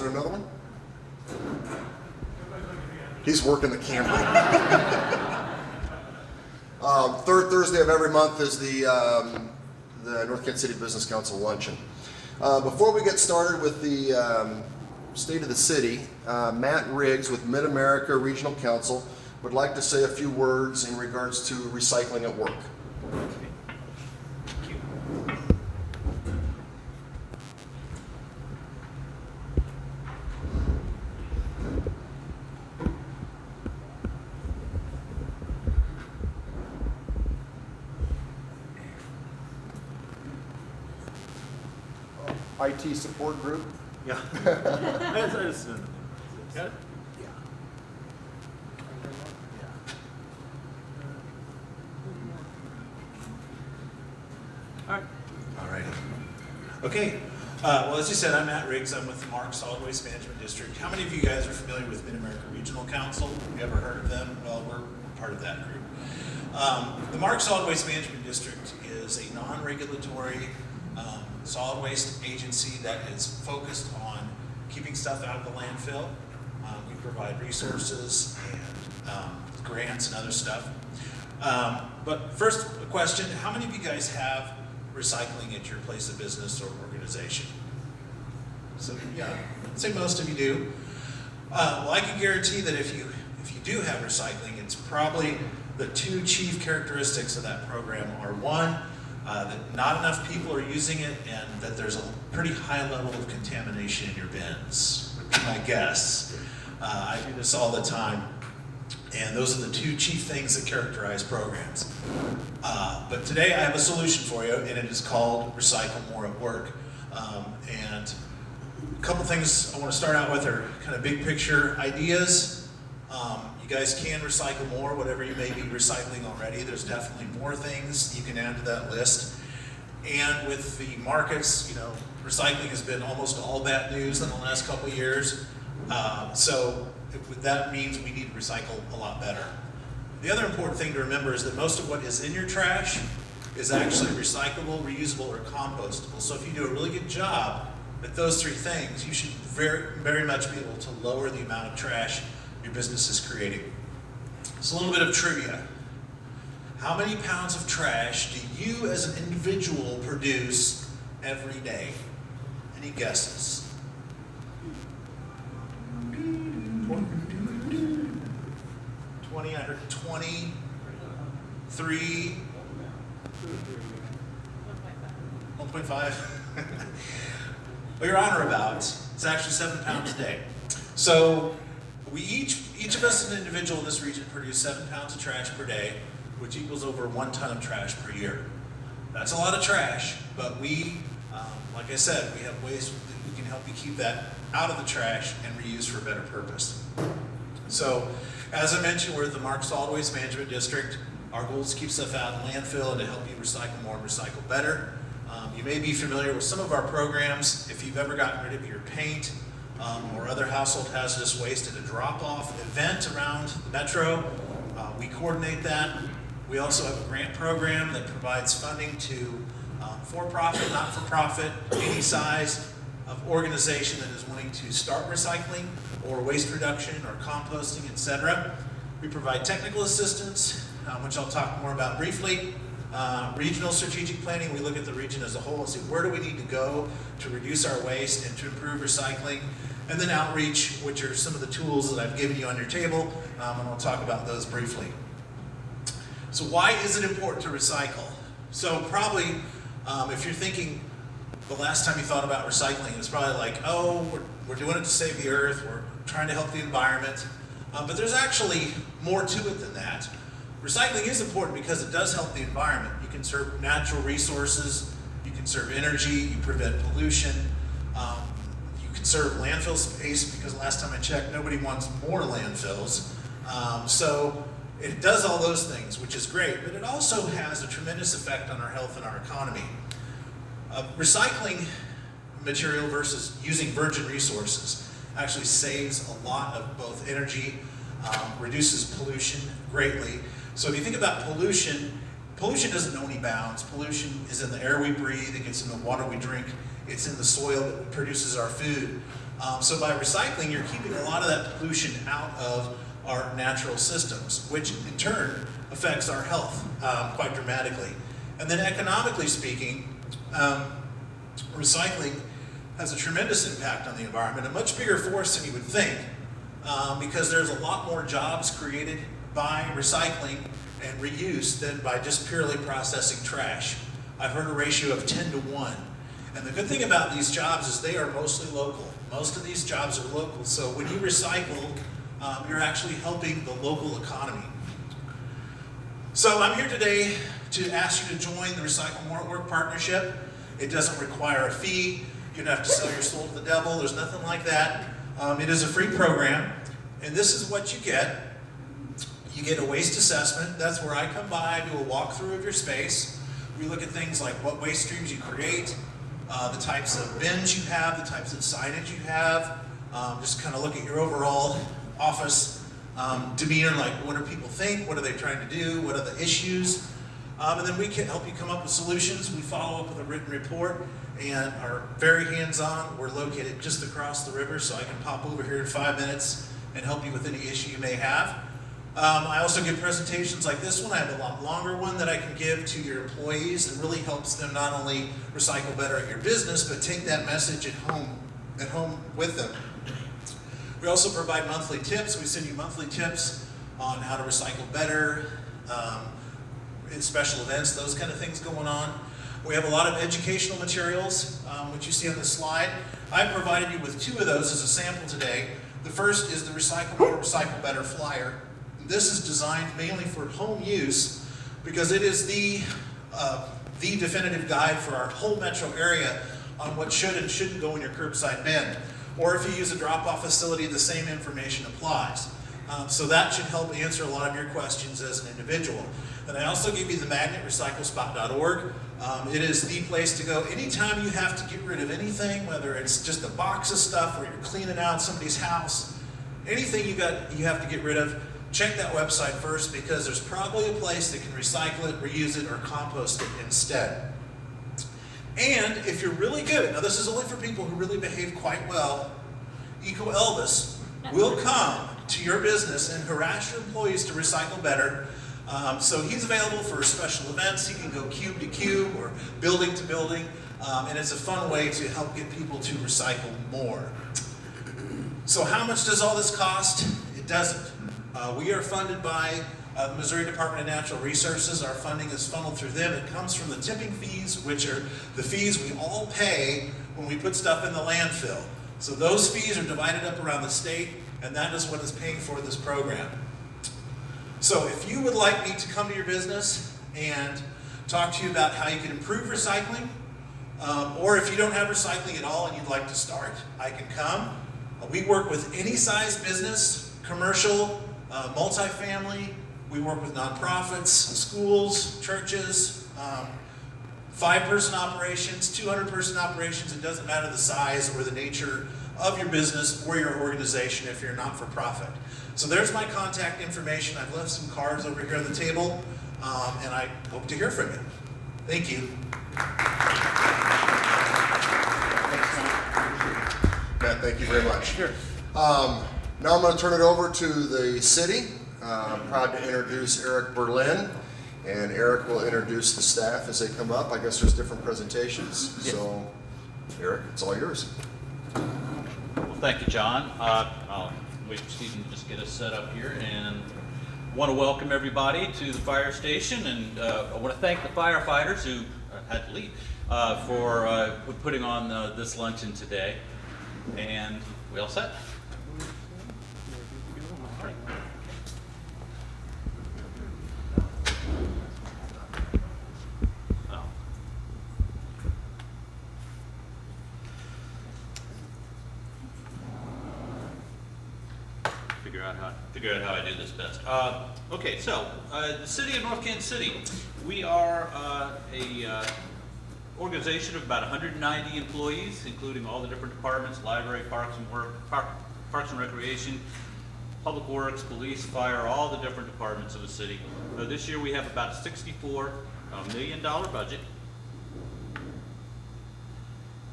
there another one? He's working the camera. Third Thursday of every month is the North Kansas City Business Council Luncheon. Before we get started with the State of the City, Matt Riggs with Mid-America Regional Council would like to say a few words in regards to recycling at work. IT support group. Yeah. Got it? All right. Okay. Well, as you said, I'm Matt Riggs. I'm with the Mark Solid Waste Management District. How many of you guys are familiar with Mid-America Regional Council? Have you ever heard of them? Well, we're part of that group. The Mark Solid Waste Management District is a non-regulatory solid waste agency that is focused on keeping stuff out of the landfill. We provide resources and grants and other stuff. But first, a question: how many of you guys have recycling at your place of business or organization? So yeah, I'd say most of you do. Well, I can guarantee that if you do have recycling, it's probably the two chief characteristics of that program are one, that not enough people are using it, and that there's a pretty high level of contamination in your bins, would be my guess. I do this all the time, and those are the two chief things that characterize programs. But today I have a solution for you, and it is called Recycle More at Work. And a couple things I want to start out with are kind of big picture ideas. You guys can recycle more, whatever you may be recycling already. There's definitely more things you can add to that list. And with the markets, you know, recycling has been almost all bad news in the last couple of years. So that means we need to recycle a lot better. The other important thing to remember is that most of what is in your trash is actually recyclable, reusable, or compostable. So if you do a really good job at those three things, you should very, very much be able to lower the amount of trash your business is creating. So a little bit of trivia. How many pounds of trash do you as an individual produce every day? Any guesses? 20, I heard 23, 1.5. Well, you're on or about. It's actually 7 pounds a day. So we each of us as an individual in this region produce 7 pounds of trash per day, which equals over 1 ton of trash per year. That's a lot of trash, but we, like I said, we have ways that we can help you keep that out of the trash and reuse for a better purpose. So, as I mentioned, we're at the Mark Solid Waste Management District. Our goal is to keep stuff out in landfill and to help you recycle more and recycle better. You may be familiar with some of our programs. If you've ever gotten rid of your paint or other household hazardous waste at a drop-off event around the metro, we coordinate that. We also have a grant program that provides funding to for-profit, not-for-profit, any size of organization that is wanting to start recycling or waste reduction or composting, etc. We provide technical assistance, which I'll talk more about briefly. Regional strategic planning, we look at the region as a whole and see where do we need to go to reduce our waste and to improve recycling. And then outreach, which are some of the tools that I've given you on your table, and I'll talk about those briefly. So why is it important to recycle? So probably, if you're thinking the last time you thought about recycling, it's probably like, oh, we're doing it to save the earth, we're trying to help the environment. But there's actually more to it than that. Recycling is important because it does help the environment. You conserve natural resources, you conserve energy, you prevent pollution, you conserve landfill space because last time I checked, nobody wants more landfills. So it does all those things, which is great, but it also has a tremendous effect on our health and our economy. Recycling material versus using virgin resources actually saves a lot of both energy, reduces pollution greatly. So if you think about pollution pollution doesn't know any bounds. Pollution is in the air we breathe, it gets in the water we drink, it's in the soil that produces our food. So by recycling, you're keeping a lot of that pollution out of our natural systems, which in turn affects our health quite dramatically. And then economically speaking, recycling has a tremendous impact on the environment, a much bigger force than you would think, because there's a lot more jobs created by recycling and reuse than by just purely processing trash. I've heard a ratio of 10 to 1. And the good thing about these jobs is they are mostly local. Most of these jobs are local, so when you recycle, you're actually helping the local economy. So I'm here today to ask you to join the Recycle More at Work partnership. It doesn't require a fee. You don't have to sell your soul to the devil. There's nothing like that. It is a free program, and this is what you get. You get a waste assessment. That's where I come by, do a walkthrough of your space. We look at things like what waste streams you create, the types of bins you have, the types of signage you have, just kind of look at your overall office demeanor, like what do people think, what are they trying to do, what are the issues, and then we can help you come up with solutions. We follow up with a written report and are very hands-on. We're located just across the river, so I can pop over here in 5 minutes and help you with any issue you may have. I also give presentations like this one. I have a lot longer one that I can give to your employees and really helps them not only recycle better at your business, but take that message at home with them. We also provide monthly tips. We send you monthly tips on how to recycle better, in special events, those kind of things going on. We have a lot of educational materials, which you see on the slide. I provided you with 2 of those as a sample today. The first is the Recycle More, Recycle Better flyer. This is designed mainly for home use because it is the definitive guide for our whole metro area on what should and shouldn't go in your curbside bin. Or if you use a drop-off facility, the same information applies. So that should help answer a lot of your questions as an individual. And I also give you the magnet, recyclespot.org. It is the place to go anytime you have to get rid of anything, whether it's just a box of stuff or you're cleaning out somebody's house, anything you have to get rid of. Check that website first because there's probably a place that can recycle it, reuse it, or compost it instead. And if you're really good, now this is only for people who really behave quite well, Eco Elvis will come to your business and harass your employees to recycle better. So he's available for special events. He can go cube to cube or building to building, and it's a fun way to help get people to recycle more. So how much does all this cost? It doesn't. We are funded by the Missouri Department of Natural Resources. Our funding is funneled through them. It comes from the tipping fees, which are the fees we all pay when we put stuff in the landfill. So those fees are divided up around the state, and that is what is paying for this program. So if you would like me to come to your business and talk to you about how you can improve recycling, or if you don't have recycling at all and you'd like to start, I can come. We work with any size business, commercial, multifamily. We work with nonprofits, schools, churches, 5-person operations, 200-person operations. It doesn't matter the size or the nature of your business or your organization if you're not for profit. So there's my contact information. I've left some cards over here on the table, and I hope to hear from you. Thank you. Matt, thank you very much. Sure. Now I'm going to turn it over to the city. I'm proud to introduce Eric Berlin, and Eric will introduce the staff as they come up. I guess there's different presentations. Yes. So, Eric, it's all yours. Well, thank you, John. I'll wait for Stephen to just get us set up here, and want to welcome everybody to the fire station, and I want to thank the firefighters who had to leave for putting on this luncheon today. And we all set? Figure out how I do this best. Okay, so the city of North Kansas City, we are a organization of about 190 employees, including all the different departments: library, parks and recreation, public works, police, fire, all the different departments of the city. This year we have about a $64 million budget.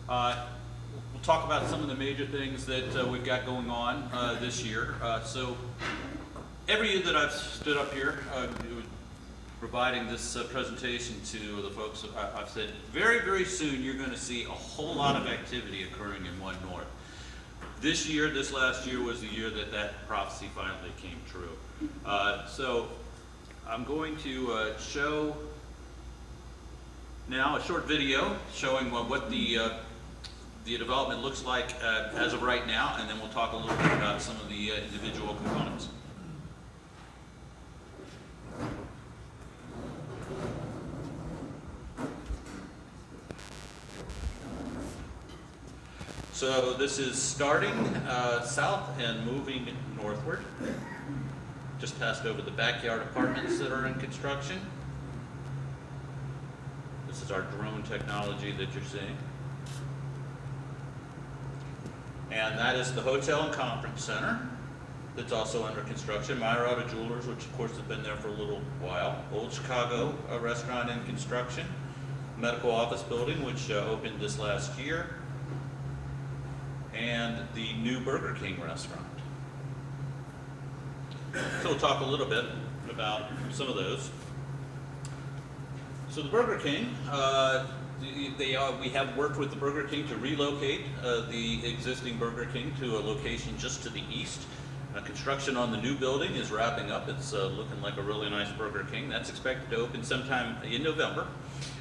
We'll talk about some of the major things that we've got going on this year. So every year that I've stood up here providing this presentation to the folks, I've said very, very soon you're going to see a whole lot of activity occurring in 1 North. This last year was the year that that prophecy finally came true. So I'm going to show now a short video showing what the development looks like as of right now, and then we'll talk a little bit about some of the individual components. So this is starting south and moving northward. Just passed over the backyard apartments that are in construction. This is our drone technology that you're seeing. And that is the Hotel and Conference Center that's also under construction. Myrata Jewelers, which of course has been there for a little while. Old Chicago restaurant in construction. Medical office building, which opened this last year. And the new Burger King restaurant. So we'll talk a little bit about some of those. So the Burger King, we have worked with the Burger King to relocate the existing Burger King to a location just to the east. Construction on the new building is wrapping up. It's looking like a really nice Burger King. That's expected to open sometime in November.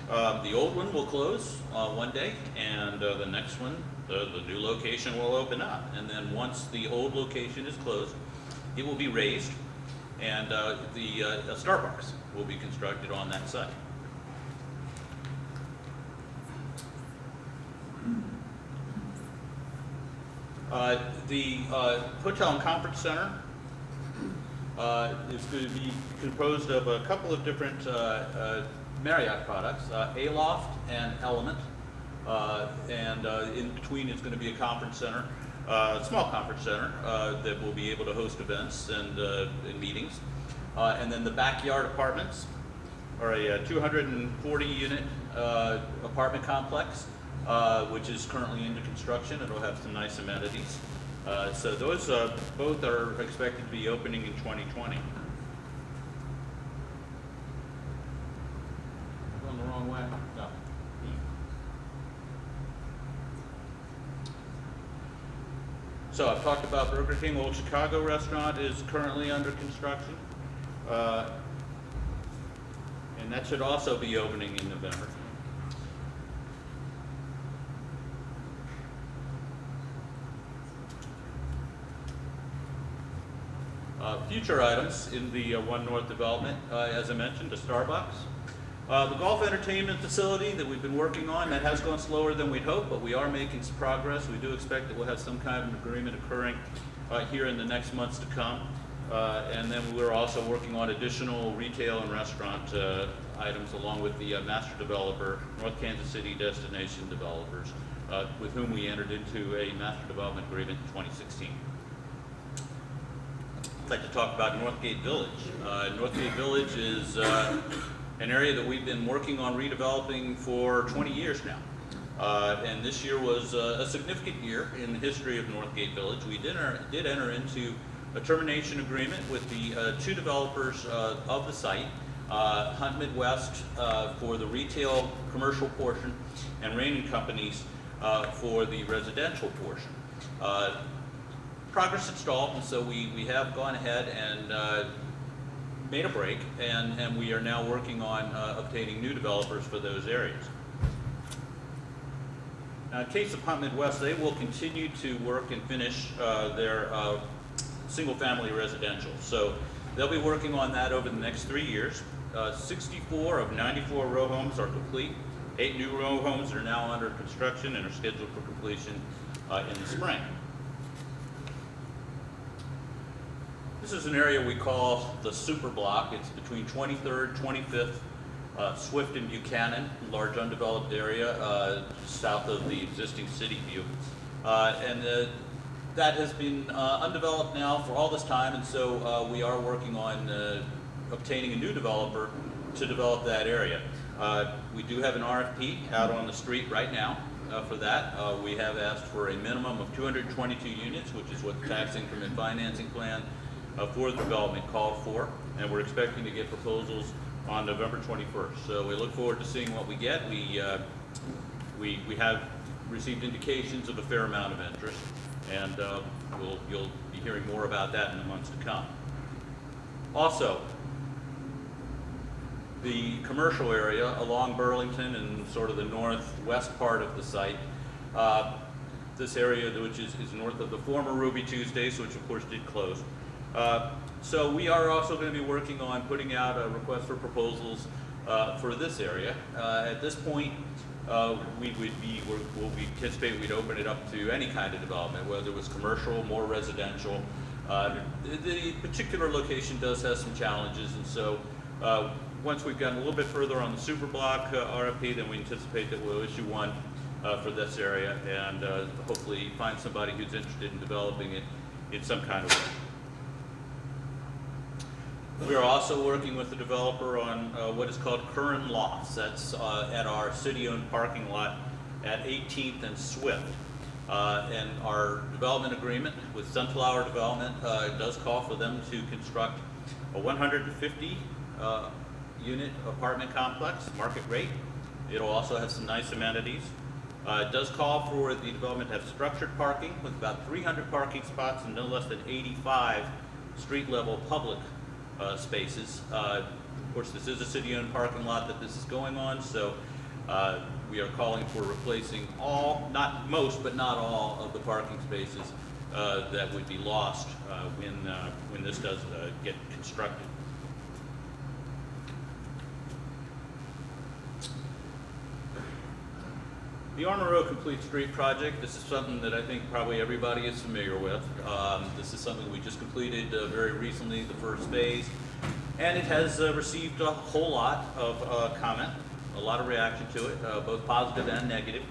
The old one will close one day, and the next one, the new location will open up. And then once the old location is closed, it will be raised, and the Starbucks will be constructed on that site. The Hotel and Conference Center is going to be composed of a couple of different Marriott products, Aloft and Element, and in between is going to be a conference center, a small conference center that will be able to host events and meetings. And then the backyard apartments are a 240-unit apartment complex, which is currently under construction. It'll have some nice amenities. So those both are expected to be opening in 2020. Going the wrong way? No. So I've talked about Burger King. Old Chicago restaurant is currently under construction. And that should also be opening in November. Future items in the 1 North development, as I mentioned, the Starbucks. The golf entertainment facility that we've been working on, that has gone slower than we'd hoped, but we are making some progress. We do expect that we'll have some kind of agreement occurring here in the next months to come. And then we're also working on additional retail and restaurant items along with the master developer, North Kansas City Destination Developers, with whom we entered into a master development agreement in 2016. I'd like to talk about Northgate Village. Northgate Village is an area that we've been working on redeveloping for 20 years now. And this year was a significant year in the history of Northgate Village. We did enter into a termination agreement with the two developers of the site, Hunt Midwest for the retail commercial portion, and Rain & Companies for the residential portion. Progress had stalled, and so we have gone ahead and made a break, and we are now working on obtaining new developers for those areas. Now, in case of Hunt Midwest, they will continue to work and finish their single-family residential. So they'll be working on that over the next 3 years. 64 of 94 row homes are complete. 8 new row homes are now under construction and are scheduled for completion in the spring. This is an area we call the Super Block. It's between 23rd, 25th, Swift and Buchanan, large undeveloped area south of the existing City View. That has been undeveloped now for all this time, and so we are working on obtaining a new developer to develop that area. We do have an RFP out on the street right now for that. We have asked for a minimum of 222 units, which is what the tax increment financing plan for the development called for, and we're expecting to get proposals on November 21st. So we look forward to seeing what we get. We have received indications of a fair amount of interest, and you'll be hearing more about that in the months to come. Also, the commercial area along Burlington and sort of the northwest part of the site, this area which is north of the former Ruby Tuesdays, which of course did close. So we are also going to be working on putting out a request for proposals for this area. At this point, we anticipate we'd open it up to any kind of development, whether it was commercial, more residential. The particular location does have some challenges, and so once we've gotten a little bit further on the super block RFP, then we anticipate that we'll issue one for this area and hopefully find somebody who's interested in developing it in some kind of way. We are also working with the developer on what is called Curran Lofts. That's at our city-owned parking lot at 18th and Swift. And our development agreement with Sunflower Development does call for them to construct a 150 unit apartment complex, market rate. It'll also have some nice amenities. It does call for the development to have structured parking with about 300 parking spots and no less than 85 street-level public spaces. Of course, this is a city-owned parking lot that this is going on, so we are calling for replacing all, not most, but not all of the parking spaces that would be lost when this does get constructed. The Armour Row Complete Street Project, this is something that I think probably everybody is familiar with. This is something we just completed very recently, the first phase, and it has received a whole lot of comment, a lot of reaction to it, both positive and negative.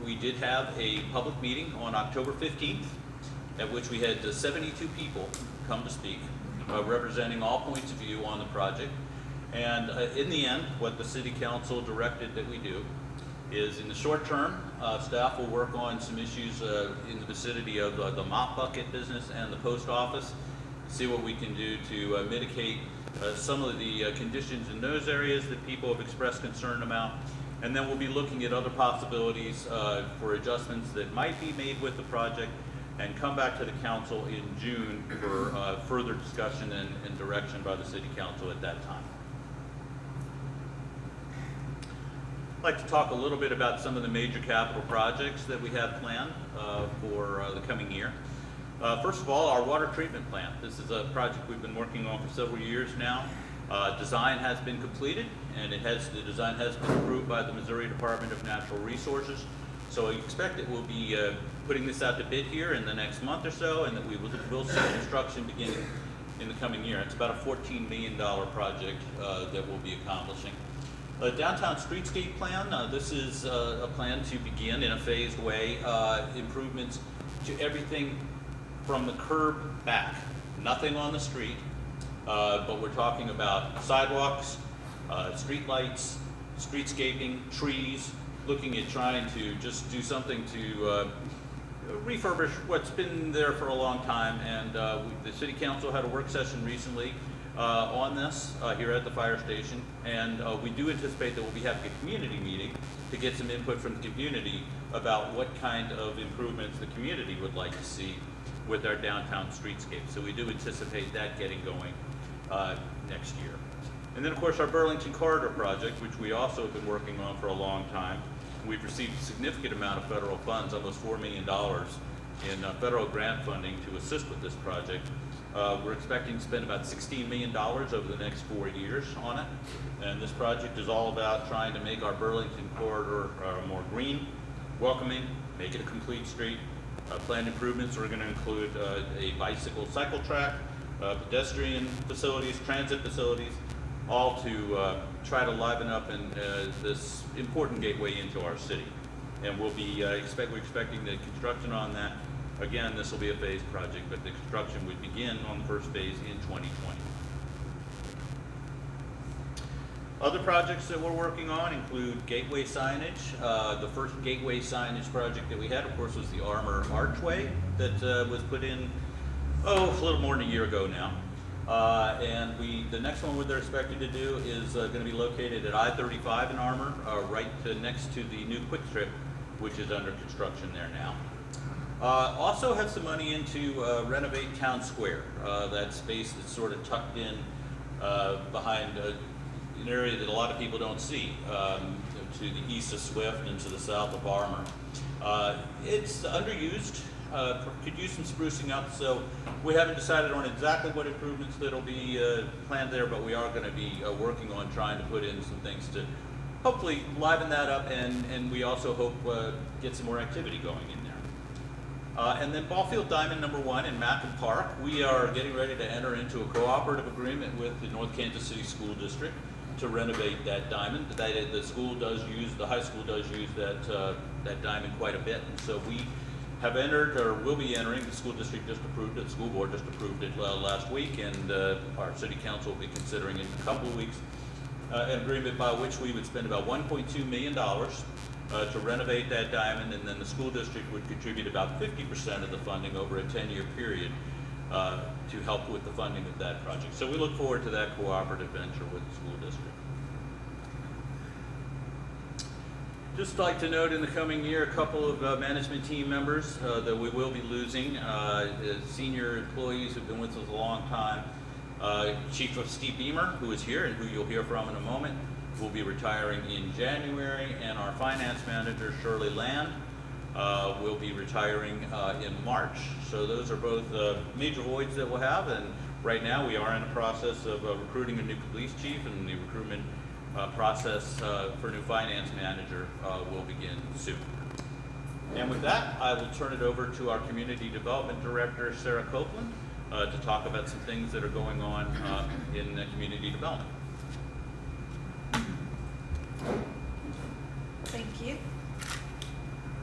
We did have a public meeting on October 15th, at which we had 72 people come to speak, representing all points of view on the project. And in the end, what the City Council directed that we do is, in the short term, staff will work on some issues in the vicinity of the mop bucket business and the post office, see what we can do to mitigate some of the conditions in those areas that people have expressed concern about. And then we'll be looking at other possibilities for adjustments that might be made with the project, and come back to the council in June for further discussion and direction by the City Council at that time. I'd like to talk a little bit about some of the major capital projects that we have planned for the coming year. First of all, our water treatment plant. This is a project we've been working on for several years now. Design has been completed, and the design has been approved by the Missouri Department of Natural Resources. So I expect that we'll be putting this out to bid here in the next month or so, and that we will see construction beginning in the coming year. It's about a $14 million project that we'll be accomplishing. Downtown streetscape plan, this is a plan to begin in a phased way improvements to everything from the curb back. Nothing on the street, but we're talking about sidewalks, street lights, streetscaping, trees, looking at trying to just do something to refurbish what's been there for a long time. And the City Council had a work session recently on this here at the fire station, and we do anticipate that we'll be having a community meeting to get some input from the community about what kind of improvements the community would like to see with our downtown streetscape. So we do anticipate that getting going next year. And then of course our Burlington Corridor project, which we also have been working on for a long time. We've received a significant amount of federal funds, almost $4 million in federal grant funding to assist with this project. We're expecting to spend about $16 million over the next 4 years on it. And this project is all about trying to make our Burlington corridor more green, welcoming, make it a complete street. Planned improvements are going to include a bicycle cycle track, pedestrian facilities, transit facilities, all to try to liven up this important gateway into our city. And we'll be we're expecting the construction on that. Again, this will be a phased project, but the construction would begin on the first phase in 2020. Other projects that we're working on include gateway signage. The first gateway signage project that we had, of course, was the Armor Archway that was put in, a little more than a year ago now. And the next one they're expected to do is going to be located at I-35 in Armor, right next to the new Quick Trip, which is under construction there now. Also have some money into renovate Town Square. That space that's sort of tucked in behind an area that a lot of people don't see, to the east of Swift and to the south of Armor. It's underused, could use some sprucing up, so we haven't decided on exactly what improvements that'll be planned there, but we are going to be working on trying to put in some things to hopefully liven that up, and we also hope get some more activity going in there. And then Ballfield Diamond #1 in Mackin Park, we are getting ready to enter into a cooperative agreement with the North Kansas City School District to renovate that diamond. The high school does use that diamond quite a bit, and so we have entered, or will be entering, the school district just approved it, the school board just approved it last week, and our city council will be considering in a couple of weeks an agreement by which we would spend about $1.2 million to renovate that diamond, and then the school district would contribute about 50% of the funding over a 10-year period to help with the funding of that project. So we look forward to that cooperative venture with the school district. Just like to note in the coming year, a couple of management team members that we will be losing, senior employees who've been with us a long time. Chief of Steve Beamer, who is here and who you'll hear from in a moment, will be retiring in January, and our finance manager, Shirley Land, will be retiring in March. So those are both major voids that we'll have, and right now we are in the process of recruiting a new police chief, and the recruitment process for a new finance manager will begin soon. And with that, I will turn it over to our Community Development Director, Sarah Copeland, to talk about some things that are going on in community development. Thank you.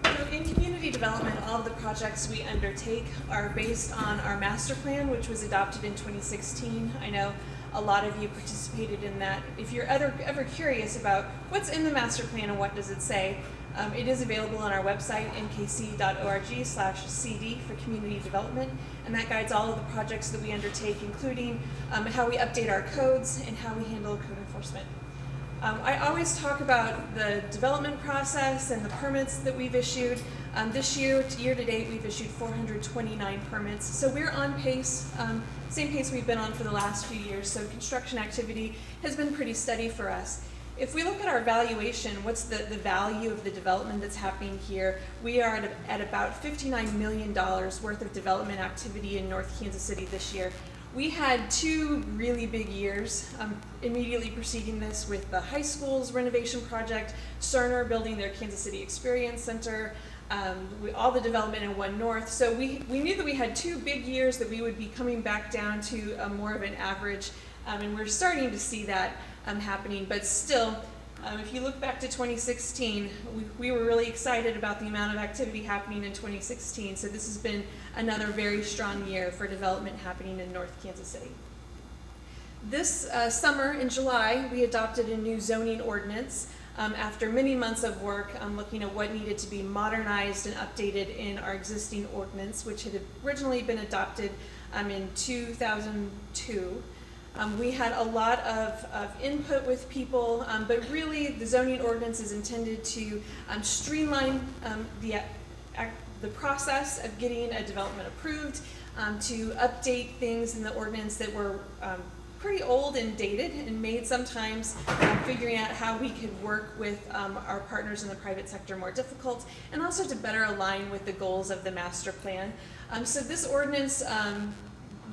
So in community development, all of the projects we undertake are based on our master plan, which was adopted in 2016. I know a lot of you participated in that. If you're ever curious about what's in the master plan and what does it say, it is available on our website, nkc.org/CD for community development, and that guides all of the projects that we undertake, including how we update our codes and how we handle code enforcement. I always talk about the development process and the permits that we've issued. This year to date, we've issued 429 permits. So we're on pace, same pace we've been on for the last few years. So construction activity has been pretty steady for us. If we look at our valuation, what's the value of the development that's happening here, we are at about $59 million worth of development activity in North Kansas City this year. We had two really big years immediately preceding this with the high school's renovation project, Cerner building their Kansas City Experience Center, all the development in One North. So we knew that we had two big years that we would be coming back down to more of an average, and we're starting to see that happening. But still, if you look back to 2016, we were really excited about the amount of activity happening in 2016. So this has been another very strong year for development happening in North Kansas City. This summer in July, we adopted a new zoning ordinance after many months of work looking at what needed to be modernized and updated in our existing ordinance, which had originally been adopted in 2002. We had a lot of input with people, but really the zoning ordinance is intended to streamline the process of getting a development approved, to update things in the ordinance that were pretty old and dated and made sometimes figuring out how we could work with our partners in the private sector more difficult, and also to better align with the goals of the master plan. So this ordinance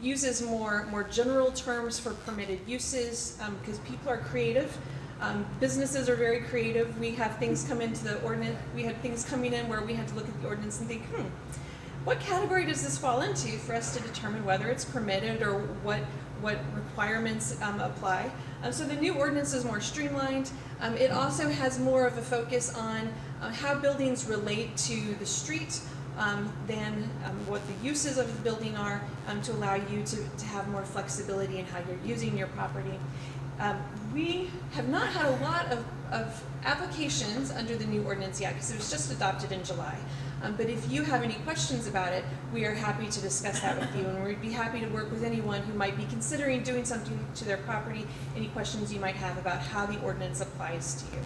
uses more general terms for permitted uses because people are creative. Businesses are very creative. We have things come into the ordinance. We had things coming in where we had to look at the ordinance and think, what category does this fall into for us to determine whether it's permitted or what requirements apply. So the new ordinance is more streamlined. It also has more of a focus on how buildings relate to the street than what the uses of the building are, to allow you to have more flexibility in how you're using your property. We have not had a lot of applications under the new ordinance yet because it was just adopted in July. But if you have any questions about it, we are happy to discuss that with you, and we'd be happy to work with anyone who might be considering doing something to their property, any questions you might have about how the ordinance applies to you.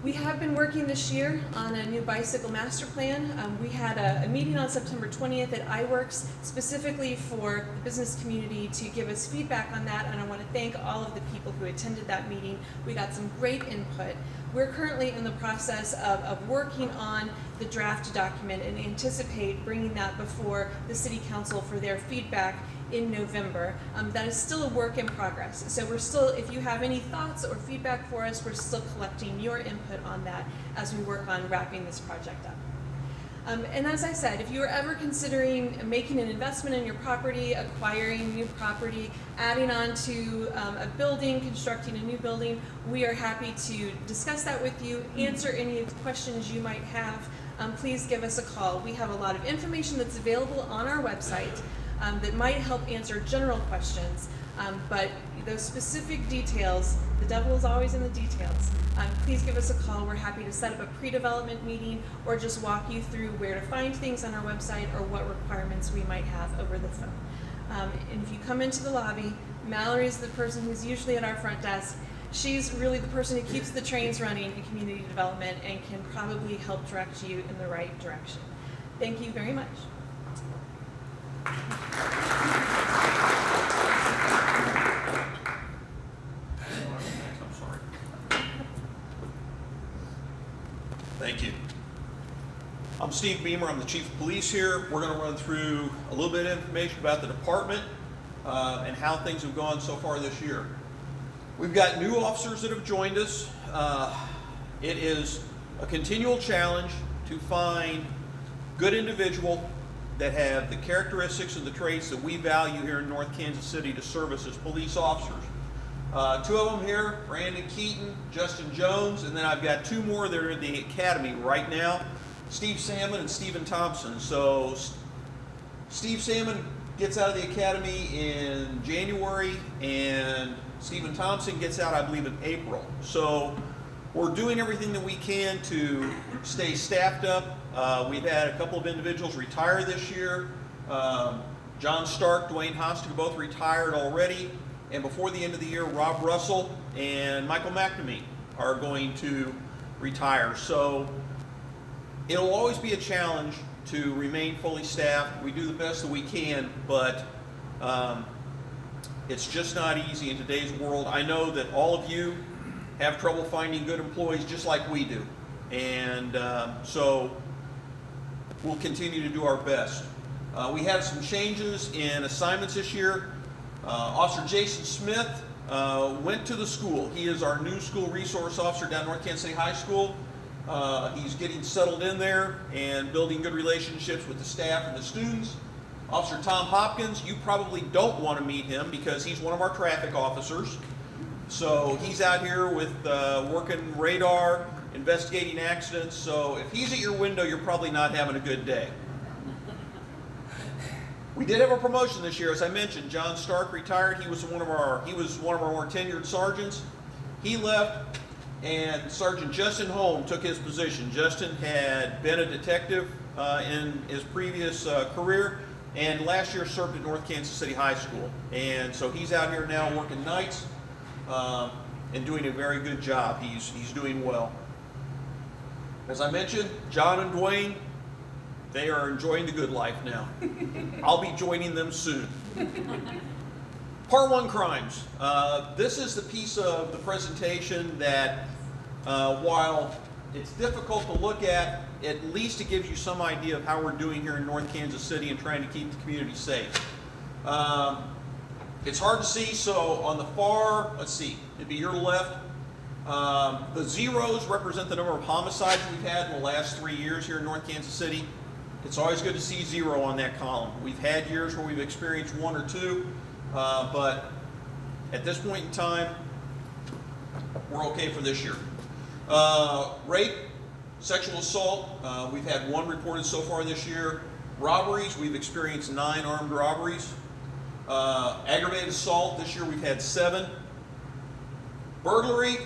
We have been working this year on a new bicycle master plan. We had a meeting on September 20th at iWorks specifically for the business community to give us feedback on that, and I want to thank all of the people who attended that meeting. We got some great input. We're currently in the process of working on the draft document and anticipate bringing that before the City Council for their feedback in November. That is still a work in progress. So we're still, if you have any thoughts or feedback for us, we're still collecting your input on that as we work on wrapping this project up. And as I said, if you are ever considering making an investment in your property, acquiring new property, adding on to a building, constructing a new building, we are happy to discuss that with you, answer any of the questions you might have. Please give us a call. We have a lot of information that's available on our website that might help answer general questions, but those specific details, the devil is always in the details. Please give us a call. We're happy to set up a pre-development meeting or just walk you through where to find things on our website or what requirements we might have over the phone. And if you come into the lobby, Mallory is the person who's usually at our front desk. She's really the person who keeps the trains running in community development and can probably help direct you in the right direction. Thank you very much. Thank you. I'm Steve Beamer. I'm the Chief of Police here. We're going to run through a little bit of information about the department and how things have gone so far this year. We've got new officers that have joined us. It is a continual challenge to find good individuals that have the characteristics and the traits that we value here in North Kansas City to service as police officers. Two of them here, Brandon Keaton, Justin Jones, and then I've got two more that are in the academy right now, Steve Salmon and Stephen Thompson. So Steve Salmon gets out of the academy in January, and Stephen Thompson gets out, I believe, in April. So we're doing everything that we can to stay staffed up. We've had a couple of individuals retire this year. John Stark, Dwayne Hostig both retired already. And before the end of the year, Rob Russell and Michael McNamee are going to retire. So it'll always be a challenge to remain fully staffed. We do the best that we can, but it's just not easy in today's world. I know that all of you have trouble finding good employees just like we do. And so we'll continue to do our best. We have some changes in assignments this year. Officer Jason Smith went to the school. He is our new school resource officer down North Kansas City High School. He's getting settled in there and building good relationships with the staff and the students. Officer Tom Hopkins, you probably don't want to meet him because he's one of our traffic officers. So he's out here with working radar, investigating accidents. So if he's at your window, you're probably not having a good day. We did have a promotion this year, as I mentioned. John Stark retired. He was one of our more tenured sergeants. He left, and Sergeant Justin Holm took his position. Justin had been a detective in his previous career, and last year served at North Kansas City High School. And so he's out here now working nights and doing a very good job. He's doing well. As I mentioned, John and Dwayne, they are enjoying the good life now. I'll be joining them soon. Part 1 crimes. This is the piece of the presentation that, while it's difficult to look at least it gives you some idea of how we're doing here in North Kansas City and trying to keep the community safe. It's hard to see, so on the far, let's see, it'd be your left. The zeros represent the number of homicides we've had in the last 3 years here in North Kansas City. It's always good to see 0 on that column. We've had years where we've experienced 1 or 2, but at this point in time, we're okay for this year. Rape, sexual assault, we've had 1 reported so far this year. Robberies, we've experienced 9 armed robberies. Aggravated assault, this year we've had 7. Burglary,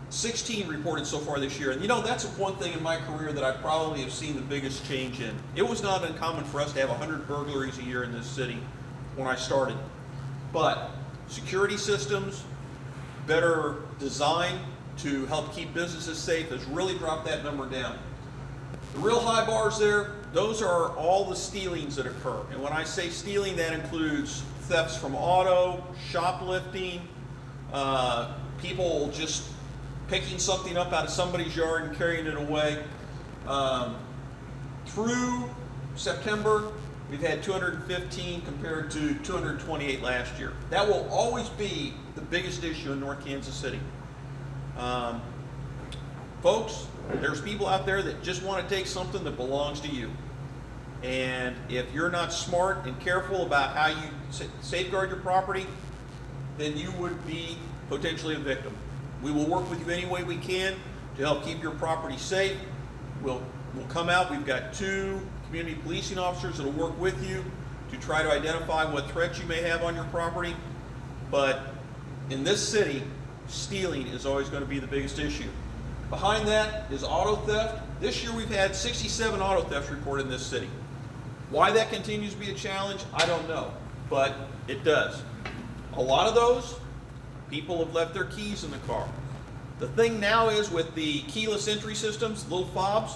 16 reported so far this year. And you know, that's one thing in my career that I probably have seen the biggest change in. It was not uncommon for us to have 100 burglaries a year in this city when I started. But security systems, better design to help keep businesses safe has really dropped that number down. The real high bars there, those are all the stealings that occur. And when I say stealing, that includes thefts from auto, shoplifting, people just picking something up out of somebody's yard and carrying it away. Through September, we've had 215 compared to 228 last year. That will always be the biggest issue in North Kansas City. Folks, there's people out there that just want to take something that belongs to you. And if you're not smart and careful about how you safeguard your property, then you would be potentially a victim. We will work with you any way we can to help keep your property safe. We'll come out. We've got 2 community policing officers that will work with you to try to identify what threats you may have on your property. But in this city, stealing is always going to be the biggest issue. Behind that is auto theft. This year we've had 67 auto thefts reported in this city. Why that continues to be a challenge, I don't know, but it does. A lot of those, people have left their keys in the car. The thing now is with the keyless entry systems, little fobs,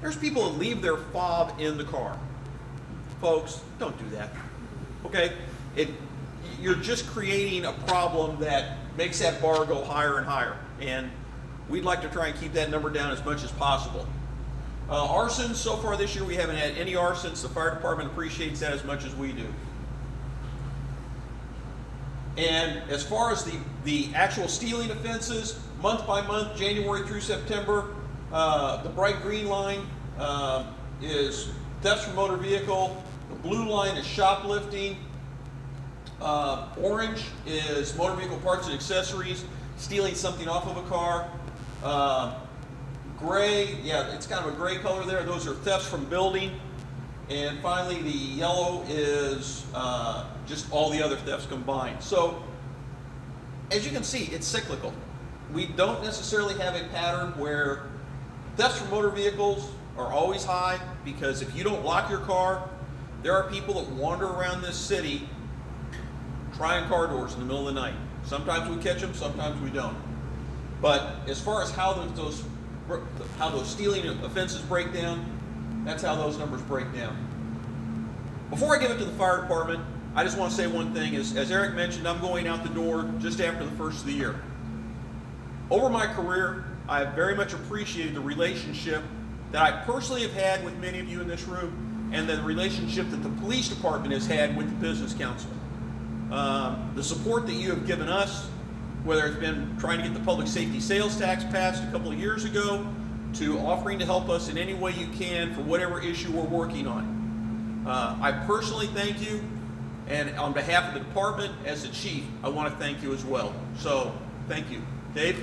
there's people that leave their fob in the car. Folks, don't do that. Okay? You're just creating a problem that makes that bar go higher and higher. And we'd like to try and keep that number down as much as possible. Arsons, so far this year we haven't had any arsons. The fire department appreciates that as much as we do. And as far as the actual stealing offenses, month by month, January through September, the bright green line is thefts from motor vehicle. The blue line is shoplifting. Orange is motor vehicle parts and accessories, stealing something off of a car. Gray, yeah, it's kind of a gray color there. Those are thefts from building. And finally, the yellow is just all the other thefts combined. So, as you can see, it's cyclical. We don't necessarily have a pattern where thefts from motor vehicles are always high, because if you don't lock your car, there are people that wander around this city trying car doors in the middle of the night. Sometimes we catch them, sometimes we don't. But as far as how those stealing offenses break down, that's how those numbers break down. Before I give it to the fire department, I just want to say one thing. As Eric mentioned, I'm going out the door just after the first of the year. Over my career, I have very much appreciated the relationship that I personally have had with many of you in this room, and the relationship that the police department has had with the business council. The support that you have given us, whether it's been trying to get the public safety sales tax passed a couple of years ago, to offering to help us in any way you can for whatever issue we're working on. I personally thank you, and on behalf of the department, as the chief, I want to thank you as well. So, thank you. Dave?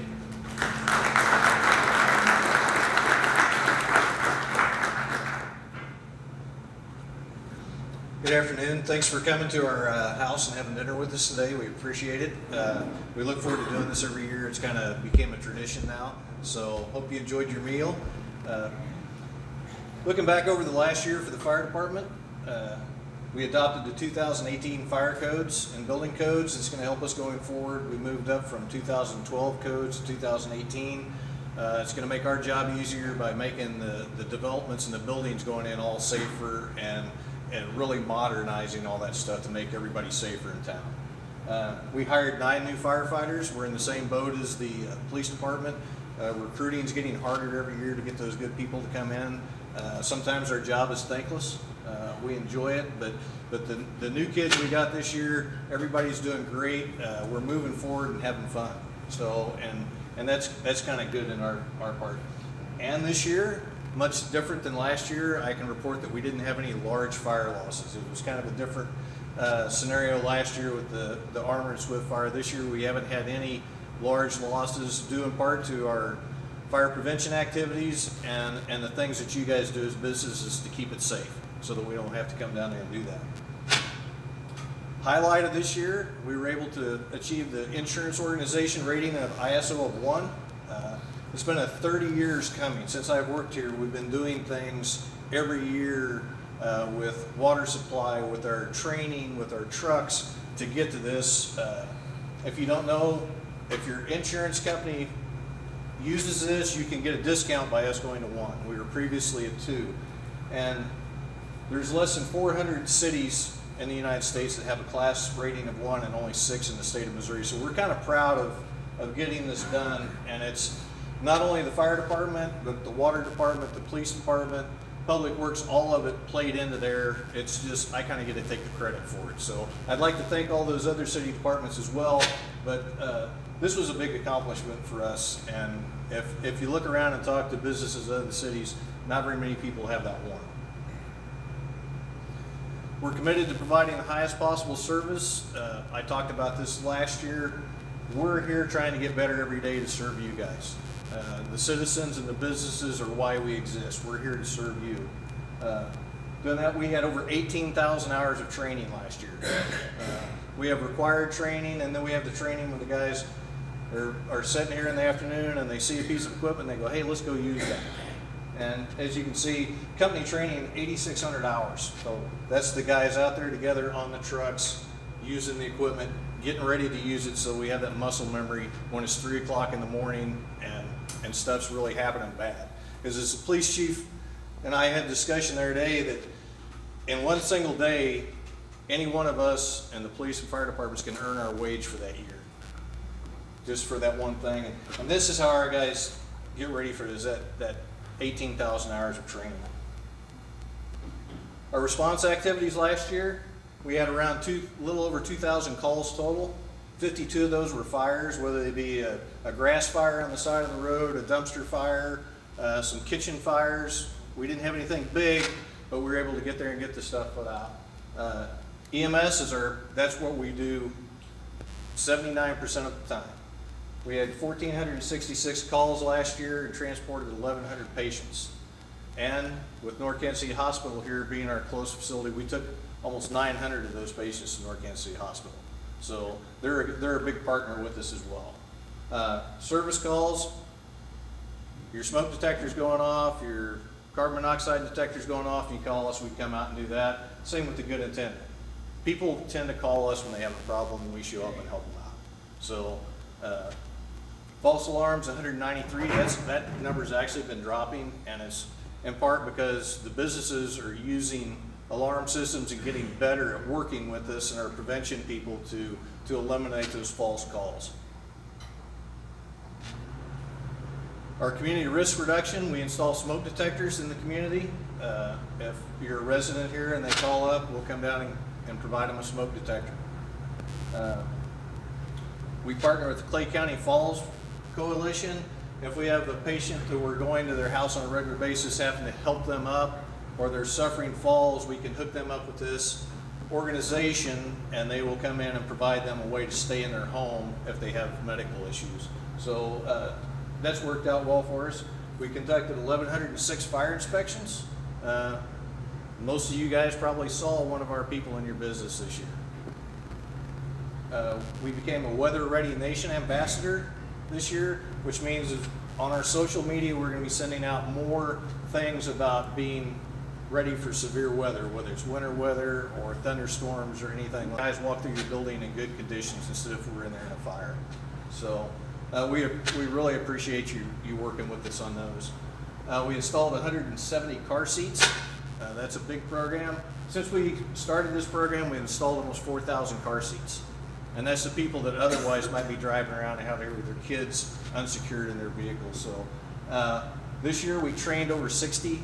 Good afternoon. Thanks for coming to our house and having dinner with us today. We appreciate it. We look forward to doing this every year. It's kind of became a tradition now. So hope you enjoyed your meal. Looking back over the last year for the fire department, we adopted the 2018 fire codes and building codes. It's going to help us going forward. We moved up from 2012 codes to 2018. It's going to make our job easier by making the developments and the buildings going in all safer and really modernizing all that stuff to make everybody safer in town. We hired 9 new firefighters. We're in the same boat as the police department. Recruiting is getting harder every year to get those good people to come in. Sometimes our job is thankless. We enjoy it, but the new kids we got this year, everybody's doing great. We're moving forward and having fun. So, and that's kind of good in our part. And this year, much different than last year, I can report that we didn't have any large fire losses. It was kind of a different scenario last year with the Armored and Swift fire. This year we haven't had any large losses, due in part to our fire prevention activities and the things that you guys do as businesses to keep it safe so that we don't have to come down there and do that. highlight of this year, we were able to achieve the insurance organization rating of ISO of 1. It's been 30 years coming. Since I've worked here, we've been doing things every year with water supply, with our training, with our trucks to get to this. If you don't know, if your insurance company uses this, you can get a discount by us going to 1. We were previously at 2. And there's less than 400 cities in the United States that have a class rating of 1 and only 6 in the state of Missouri. So we're kind of proud of getting this done. And it's not only the fire department, but the water department, the police department, Public Works, all of it played into there. It's just, I kind of get to take the credit for it. So I'd like to thank all those other city departments as well, but this was a big accomplishment for us. And if you look around and talk to businesses in other cities, not very many people have that one. We're committed to providing the highest possible service. I talked about this last year. We're here trying to get better every day to serve you guys. The citizens and the businesses are why we exist. We're here to serve you. Doing that, we had over 18,000 hours of training last year. We have required training, and then we have the training when the guys are sitting here in the afternoon and they see a piece of equipment and they go, hey, let's go use that. And as you can see, company training, 8,600 hours. So that's the guys out there together on the trucks, using the equipment, getting ready to use it, so we have that muscle memory when it's 3 o'clock in the morning and stuff's really happening bad. Because as the police chief and I had a discussion there today that in one single day, any one of us and the police and fire departments can earn our wage for that year. Just for that one thing. And this is how our guys get ready for this, that 18,000 hours of training. Our response activities last year, we had around little over 2,000 calls total. 52 of those were fires, whether they be a grass fire on the side of the road, a dumpster fire, some kitchen fires. We didn't have anything big, but we were able to get there and get the stuff put out. EMS that's what we do 79% of the time. We had 1,466 calls last year and transported 1,100 patients. And with North Kansas City Hospital here being our close facility, we took almost 900 of those patients to North Kansas City Hospital. So they're a big partner with us as well. Service calls, your smoke detector's going off, your carbon monoxide detector's going off, and you call us, we come out and do that. Same with the good intent. People tend to call us when they have a problem and we show up and help them out. So false alarms, 193, that number's actually been dropping, and it's in part because the businesses are using alarm systems and getting better at working with us and our prevention people to eliminate those false calls. Our community risk reduction, we install smoke detectors in the community. If you're a resident here and they call up, we'll come down and provide them a smoke detector. We partner with the Clay County Falls Coalition. If we have a patient that we're going to their house on a regular basis, having to help them up, or they're suffering falls, we can hook them up with this organization and they will come in and provide them a way to stay in their home if they have medical issues. So that's worked out well for us. We conducted 1,106 fire inspections. Most of you guys probably saw one of our people in your business this year. We became a Weather Ready Nation ambassador this year, which means on our social media we're going to be sending out more things about being ready for severe weather, whether it's winter weather or thunderstorms or anything. Guys walk through your building in good conditions instead of if we're in there in a fire. So we really appreciate you working with us on those. We installed 170 car seats. That's a big program. Since we started this program, we installed almost 4,000 car seats. And that's the people that otherwise might be driving around and having their kids unsecured in their vehicles. So this year we trained over 60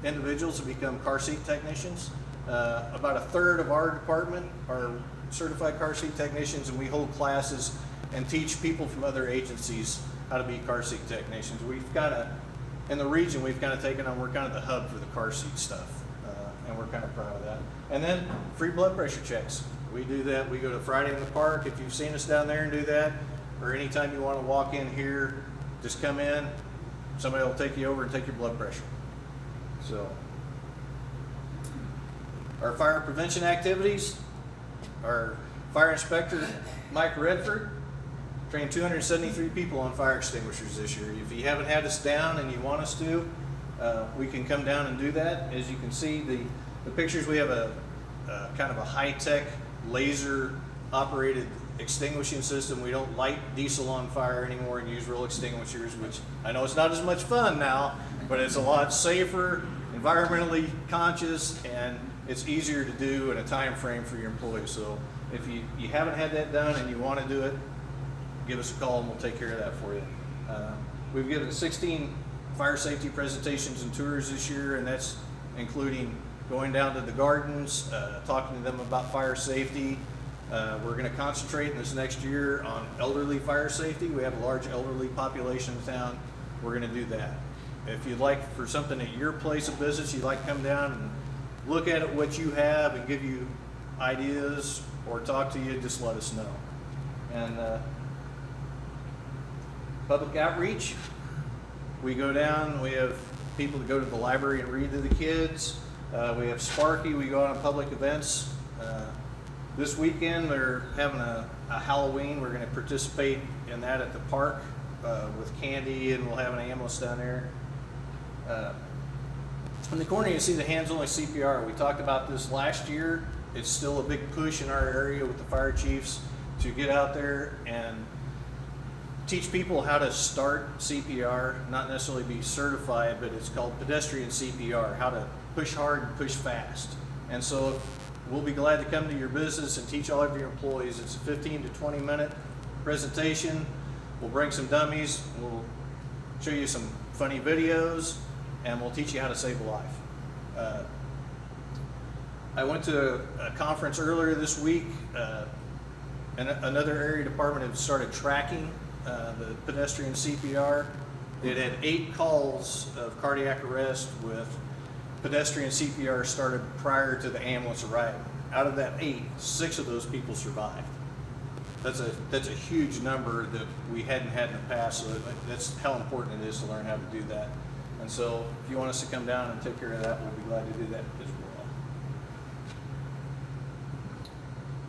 individuals to become car seat technicians. About a third of our department are certified car seat technicians, and we hold classes and teach people from other agencies how to be car seat technicians. We've kind of, in the region, we're kind of the hub for the car seat stuff, and we're kind of proud of that. And then free blood pressure checks. We do that. We go to Friday in the Park. If you've seen us down there and do that, or anytime you want to walk in here, just come in. Somebody will take you over and take your blood pressure. So, our fire prevention activities, Our fire inspector, Mike Redford, trained 273 people on fire extinguishers this year. If you haven't had us down and you want us to, we can come down and do that. As you can see, the pictures, we have a kind of a high-tech laser operated extinguishing system. We don't light diesel on fire anymore and use real extinguishers, which I know it's not as much fun now, but it's a lot safer, environmentally conscious, and it's easier to do in a time frame for your employees. So if you haven't had that done and you want to do it, give us a call and we'll take care of that for you. We've given 16 fire safety presentations and tours this year, and that's including going down to the gardens, talking to them about fire safety. We're going to concentrate in this next year on elderly fire safety. We have a large elderly population in town. We're going to do that. If you'd like for something at your place of business, you'd like to come down and look at what you have and give you ideas or talk to you, just let us know. And public outreach, we go down, we have people that go to the library and read to the kids. We have Sparky, we go out on public events. This weekend they're having a Halloween. We're going to participate in that at the park with candy, and we'll have an ambulance down there. In the corner you see the hands-only CPR. We talked about this last year. It's still a big push in our area with the fire chiefs to get out there and teach people how to start CPR, not necessarily be certified, but it's called pedestrian CPR, how to push hard and push fast. And so we'll be glad to come to your business and teach all of your employees. It's a 15 to 20 minute presentation. We'll bring some dummies, we'll show you some funny videos, and we'll teach you how to save a life. I went to a conference earlier this week, and another area department had started tracking the pedestrian CPR. It had 8 calls of cardiac arrest with pedestrian CPR started prior to the ambulance arriving. Out of that 8, 6 of those people survived. That's a huge number that we hadn't had in the past, so that's how important it is to learn how to do that. And so if you want us to come down and take care of that, we'll be glad to do that as well.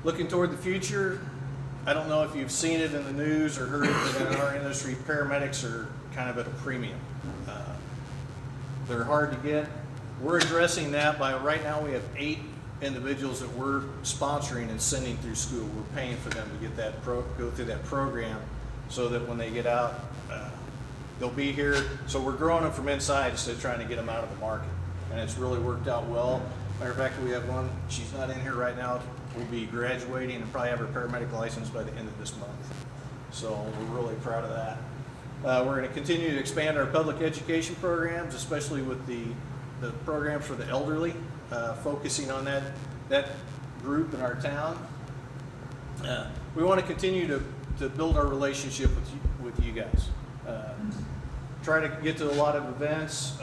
Looking toward the future, I don't know if you've seen it in the news or heard it, but in our industry, paramedics are kind of at a premium. They're hard to get. We're addressing that by, right now we have 8 individuals that we're sponsoring and sending through school. We're paying for them to get that go through that program so that when they get out, they'll be here. So we're growing them from inside instead of trying to get them out of the market. And it's really worked out well. Matter of fact, we have one, she's not in here right now, will be graduating and probably have her paramedic license by the end of this month. So we're really proud of that. We're going to continue to expand our public education programs, especially with the programs for the elderly, focusing on that group in our town. We want to continue to build our relationship with you guys. Try to get to a lot of events.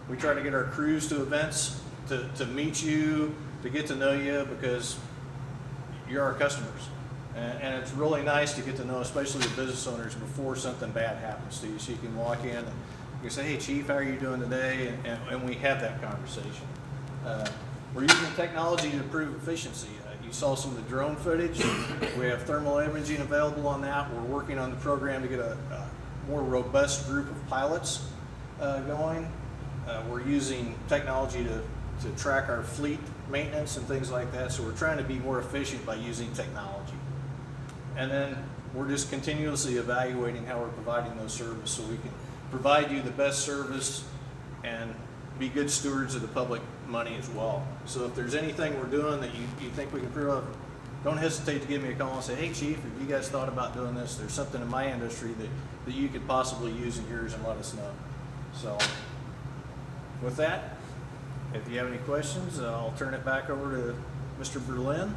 We try to get our crews to events to meet you, to get to know you, because you're our customers. And it's really nice to get to know, especially the business owners, before something bad happens to you. So you can walk in and you say, hey, Chief, how are you doing today? And we have that conversation. We're using technology to improve efficiency. You saw some of the drone footage. We have thermal imaging available on that. We're working on the program to get a more robust group of pilots going. We're using technology to track our fleet maintenance and things like that. So we're trying to be more efficient by using technology. And then we're just continuously evaluating how we're providing those services so we can provide you the best service and be good stewards of the public money as well. So if there's anything we're doing that you think we can improve, don't hesitate to give me a call and say, hey Chief, have you guys thought about doing this? There's something in my industry that you could possibly use in yours, and let us know. So with that, if you have any questions, I'll turn it back over to Mr. Berlin,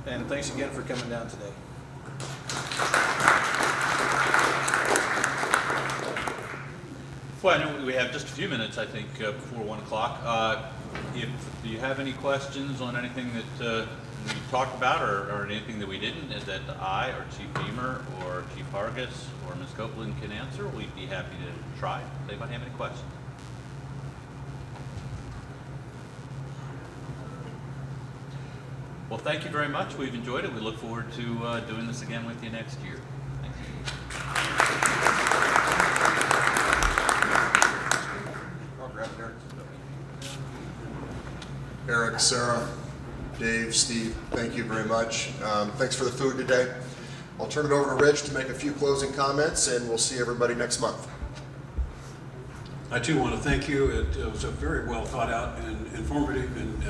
and thanks again for coming down today. Well, I know we have just a few minutes, I think, before 1 o'clock. If you have any questions on anything that we talked about or anything that we didn't, that I or Chief Beamer or Chief Hargis or Ms. Copeland can answer, we'd be happy to try. Does anybody have any questions? Well, thank you very much. We've enjoyed it. We look forward to doing this again with you next year. Thank you. I'll grab it, Eric. Eric, Sarah, Dave, Steve, thank you very much. Thanks for the food today. I'll turn it over to Rich to make a few closing comments, and we'll see everybody next month. I too want to thank you. It was a very well thought out and informative and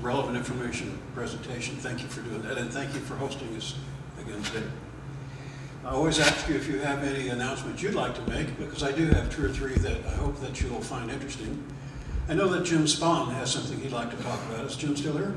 relevant information presentation. Thank you for doing that, and thank you for hosting us again today. I always ask you if you have any announcements you'd like to make, because I do have 2 or 3 that I hope that you'll find interesting. I know that Jim Spahn has something he'd like to talk about. Is Jim still here?